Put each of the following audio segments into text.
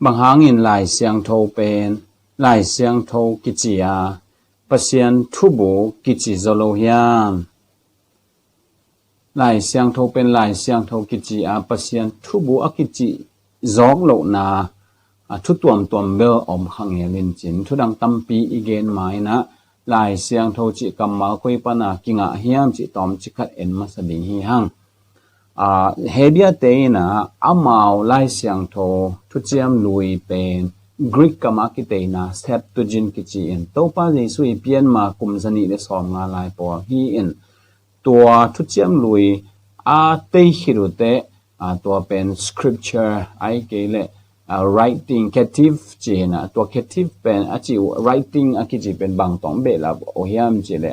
บางหางอินลายเสียงโทเป็นลายเสียงโทกิจิอาปะเซียนทุบุกิจิโซโลเฮียมลายเสียงโทเป็นลายเสียงโทกิจิอาปะเซียนทุบุอกิจิจอกโลนาทุตวมตัวเบลอมขังเอลินจินทุดังตัมปีอีเกนไม้นะลายเสียงโทจิกัมมาคุยปนากิงะเฮียมจิตอมจิคัดเอ็นมาสดิงฮีหังเฮเบียเตนะอามาวลายเสียงโททุเจียมลุยเป็นกรีกกามากิเตนะสเตปตุจินกิจิเอ็นโตปาเจสุยเปียนมากุมสนิเลสอมงาลายปอฮีเอ็นตัวทุเจียมลุยเตฮิรุเตตัวเป็น scripture ไอเกเลwriting creative จีนะตัว creative เป็นอาจิ writing อากิจิเป็นบางตองเบลับโอเฮียมจีเล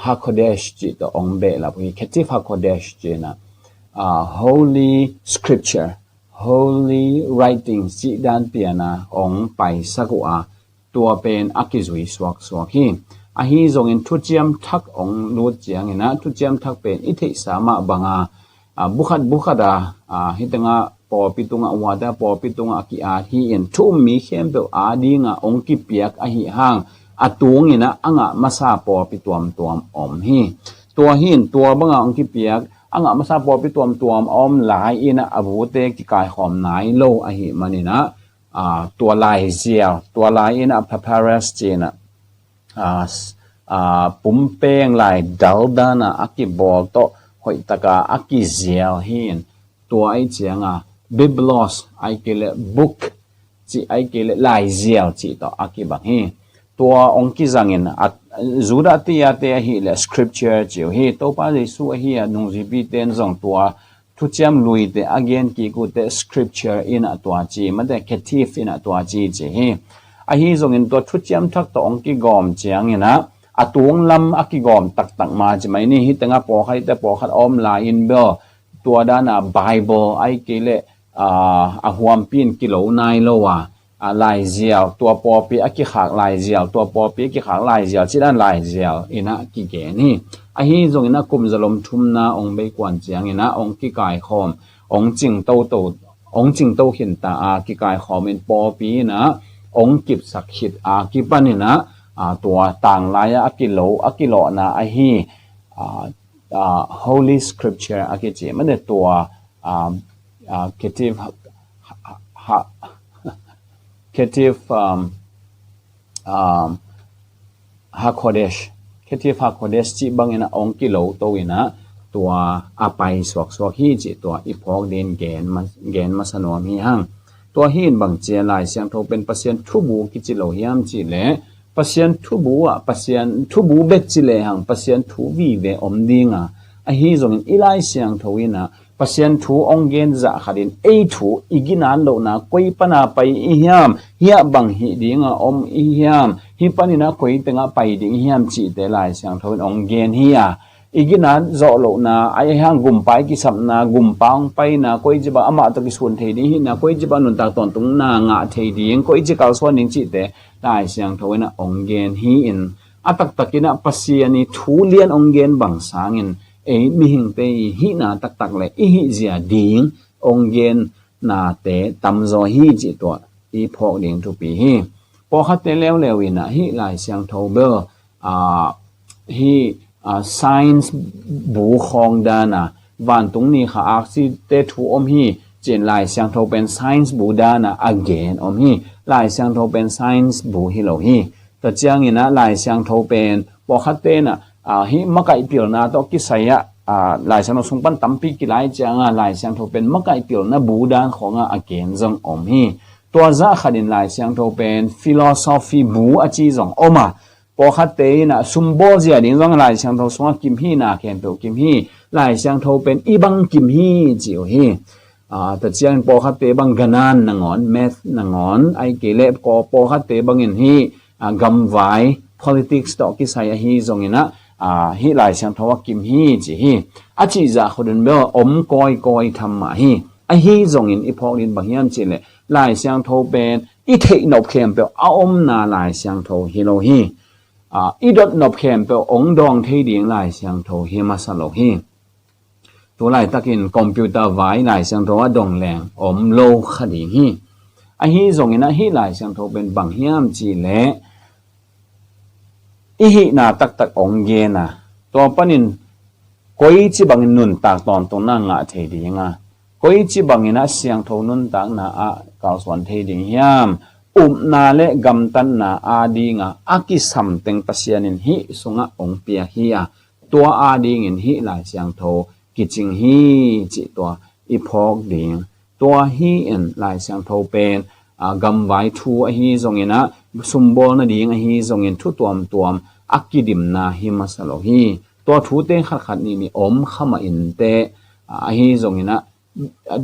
hakodesh จีตัวองเบลับ creative hakodesh จีนะholy scripture holy writing จีด้านเปียนะองไปสักว่าตัวเป็นอากิจุยสวกสวกฮีฮีทรงอินทุเจียมทักองนูเจียงนะทุเจียมทักเป็นอิทิสามะบังบุคัดฮิตงะปอปิตุงะวาดาปอปิตุงะกิอาฮีอินทุ่มมีเข้มเปอดีงะองกิเปียกฮีห่างตุงอินะมาซาปอปิตวมอมฮีตัวหินตัวบังองกิเปียกมาซาปอปิตวมอมหลายอินะอบูเตกิกายหอมไหนโลฮีมันนี่นะตัวลายเจียวตัวลายอินะพาพารัสจีนะปุ่มเป้งลายดัลดานะอากิบอลโตหอยตะกาอากิเจียวหินตัวไอเจียงbiblos ไอเกลบุ๊กจีไอเกลลายเจียวจีต่ออากิบังฮีตัวองกิจังอินจูดาติยาเตฮีเล scripture จีฮีตัวป้าเจสุฮีนุงจีบีเตนจงตัวทุเจียมลุยเต again กิกุเต scripture อินตัวจีมันเต creative อินตัวจีจีฮีฮีจงอินตัวทุเจียมทักตัวองกิกอมเจียงอินะตัวงลำอากิกอมตักมาจีไม่นี่ฮิตงะปอใครแต่ปอขัดอมลายอินเบลตัวด้านBible ไอเกลหวมปีนกิโลนายโลวลายเจียวตัวปอปีอากิขากลายเจียวตัวปอปีอากิขากลายเจียวที่ด้านลายเจียวอินะกิเกนี่ฮีจงอินะกุมจะลมทุมนาองเบกวนเจียงอินะองกิกายคอมองจิงโตองจิงโตหินตากิกายคอมเป็นปอปีนะองกิบสักขิดกิปันนี่นะตัวต่างลายอากิโลนะฮีholy scripture อากิจิมันเดตัวcreative hakodesh creative hakodesh จีบังอินะองกิโลโตอินะตัวไปสวกฮีจิตัวอีพอกเดนแกนมาสนอมีหังตัวหินบางเจลายเสียงโทเป็นเปอร์เซ็นต์ทุบูกิจิโลยามจิเลเปอร์เซ็นต์ทุบูเปอร์เซ็นต์ทุบูเบจิเลหังเปอร์เซ็นต์ทุวีเวอมดิงฮีจงอินอีไลเสียงโทวินะเปอร์เซ็นต์ทุองเกนจะขัดินทุอีกินันโลนะคุยปนาไปอียามเฮียบังฮีดิงอมอียามฮีปนินะคุยตึงไปดิงเฮียมจิเตลายเสียงโทวินองเกนเฮียอีกินันโจโลนะไอหังกุมไปกิสัมนะกุมปังไปนะคุยจิบะอามาตะกิส่วนเทดีหินะคุยจิบะนุนตาตอนตุงนางะเทดีงคุยจิกาส่วนนิงจิเตลายเสียงโทวินะองเกนฮีอินตักกินะปัสยานิทุเลียนองเกนบังสางินมีหิงเตหินาตักเลยหิเจียดิงองเกนนาเตตัมโซหิจิตัวอีพอกดิงทุปีหิพอคัดเตเลววินะหิลายเสียงโทเบอร์หิscience บูคองดานะวันตรงนี้ค่ะอาซิเตทูอมหิเจนลายเสียงโทเป็น science บูดานะ again อมหิลายเสียงโทเป็น science บูฮิโลหิแต่เจียงอินะลายเสียงโทเป็นพอคัดเตนะฮิมักไอเปียวนาตอกิสายะลายเสียงโทสงปันตัมปีกิลายเจียงลายเสียงโทเป็นมักไอเปียวนาบูดานของagain จงอมหิตัวจะขัดินลายเสียงโทเป็น philosophy บูอจีจงอมาพอคัดเตนะซุมโบเจียดิงจงลายเสียงโทสงกิมฮีนาเคนเปียวกิมฮีลายเสียงโทเป็นอีบังกิมฮีจิโอฮีแต่เจียงพอคัดเตบังกันนานนงอนแมธนงอนไอเกเลปพอคัดเตบังอินฮีกัมไวpolitics ตอกิสายฮีจงอินะฮีลายเสียงโทว่ากิมฮีจิฮีจิจะคนเบลอมกอยทำมาฮีจงอินอีพอลินบางยามจิเลลายเสียงโทเป็นอีเทนอบเข้มเปลอมนาลายเสียงโทฮิโลฮีอีดอดนอบเข้มเปลองดองเทดิงลายเสียงโทฮิมาสโลฮีตัวลายตะกินคอมพิวเตอร์ไว้ลายเสียงโทว่าดองแรงอมโลขดีฮี a hi zong ina hi lai siang tho ben bang hiam chi le i hi na tak tak ong ge na to panin koi chi bang nun tak ton to na nga the dinga koi chi bang ina siang tho nun tak na a kaw swan the ding hiam na le gam tan na a dinga aki something pasianin hi sunga ong pia hi a tua a ding in hi lai siang tho kiching hi chi to i phok ding tua hi en lai siang tho pen gam vai thu a hi zong ina sumbol na ding a hi zong in thu tuam akidim na hi masalo hi to thu te khat khat ni om khama in te a hi zong ina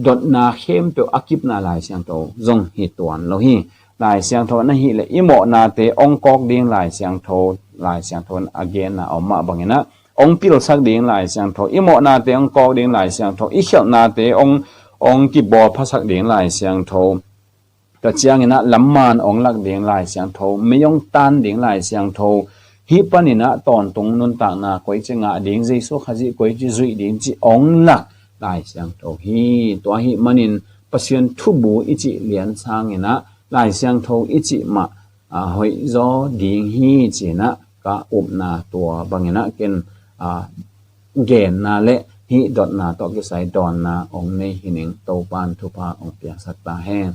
dot na khem pe akip na lai siang tho zong hi tuan lo hi lai siang tho na hi le imo na te ong kok ding lai siang tho again na oma bangina ong pil sak ding lai siang tho imo na te ong kok ding lai siang tho i khel na te ong ki bo phasak ding lai siang tho ta chiang ina lamman ong lak ding lai siang tho meyong tan ding lai siang tho hi panina ton tung nun ta na koi chenga ding jesu khaji koi ji zui ding chi ong lak lai siang tho hi to hi manin pasien thubu ichi lian chang ina lai siang tho ichi ma hoi zo ding hi chi na ka na tua bangina ken gen na le hi dot na to ki sai don na ong nei hining to pan thu pa ong pia sat ta hen